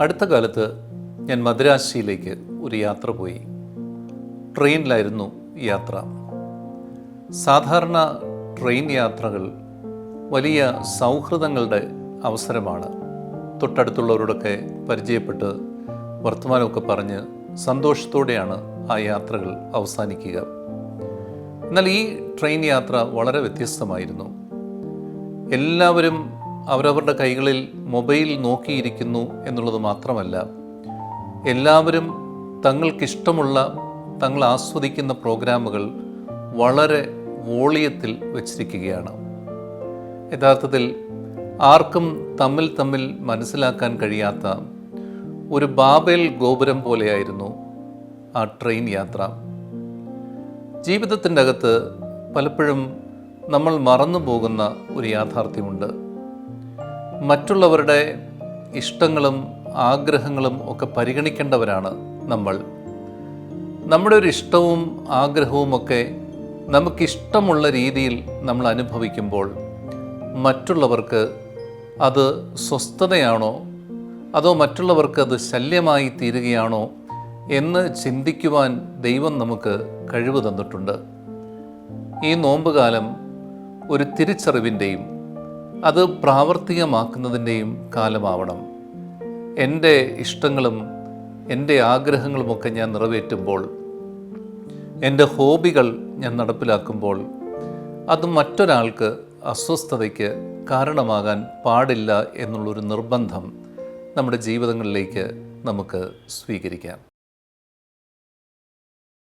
അടുത്ത കാലത്ത് ഞാൻ മദ്രാശിയിലേക്ക് ഒരു യാത്ര പോയി. ട്രെയിനിലായിരുന്നു യാത്ര. സാധാരണ ട്രെയിൻ യാത്രകൾ വലിയ സൗഹൃദങ്ങളുടെ അവസരമാണ്. തൊട്ടടുത്തുള്ളവരോടൊക്കെ പരിചയപ്പെട്ട് വർത്തമാനമൊക്കെ പറഞ്ഞ് സന്തോഷത്തോടെയാണ് ആ യാത്രകൾ അവസാനിക്കുക. എന്നാൽ ഈ ട്രെയിൻ യാത്ര വളരെ വ്യത്യസ്തമായിരുന്നു. എല്ലാവരും അവരവരുടെ കൈകളിൽ മൊബൈൽ നോക്കിയിരിക്കുന്നു എന്നുള്ളത് മാത്രമല്ല, എല്ലാവരും തങ്ങൾക്കിഷ്ടമുള്ള, തങ്ങൾ ആസ്വദിക്കുന്ന പ്രോഗ്രാമുകൾ വളരെ വോളിയത്തിൽ വച്ചിരിക്കുകയാണ്. യഥാർത്ഥത്തിൽ ആർക്കും തമ്മിൽ മനസ്സിലാക്കാൻ കഴിയാത്ത ഒരു ബാബേൽ ഗോപുരം പോലെയായിരുന്നു ആ ട്രെയിൻ യാത്ര. ജീവിതത്തിൻ്റെ അകത്ത് പലപ്പോഴും നമ്മൾ മറന്നു പോകുന്ന ഒരു യാഥാർത്ഥ്യമുണ്ട്. മറ്റുള്ളവരുടെ ഇഷ്ടങ്ങളും ആഗ്രഹങ്ങളും ഒക്കെ പരിഗണിക്കേണ്ടവരാണ് നമ്മൾ. നമ്മുടെ ഒരു ഇഷ്ടവും ആഗ്രഹവും ഒക്കെ നമുക്കിഷ്ടമുള്ള രീതിയിൽ നമ്മൾ അനുഭവിക്കുമ്പോൾ മറ്റുള്ളവർക്ക് അത് സ്വസ്ഥതയാണോ അതോ മറ്റുള്ളവർക്ക് അത് ശല്യമായി തീരുകയാണോ എന്ന് ചിന്തിക്കുവാൻ ദൈവം നമുക്ക് കഴിവ് തന്നിട്ടുണ്ട്. ഈ നോമ്പുകാലം ഒരു തിരിച്ചറിവിൻ്റെയും അത് പ്രാവർത്തികമാക്കുന്നതിൻ്റെയും കാലമാവണം. എൻ്റെ ഇഷ്ടങ്ങളും എൻ്റെ ആഗ്രഹങ്ങളുമൊക്കെ ഞാൻ നിറവേറ്റുമ്പോൾ, എൻ്റെ ഹോബികൾ ഞാൻ നടപ്പിലാക്കുമ്പോൾ അത് മറ്റൊരാൾക്ക് അസ്വസ്ഥതയ്ക്ക് കാരണമാകാൻ പാടില്ല എന്നുള്ളൊരു നിർബന്ധം നമ്മുടെ ജീവിതങ്ങളിലേക്ക് നമുക്ക് സ്വീകരിക്കാം.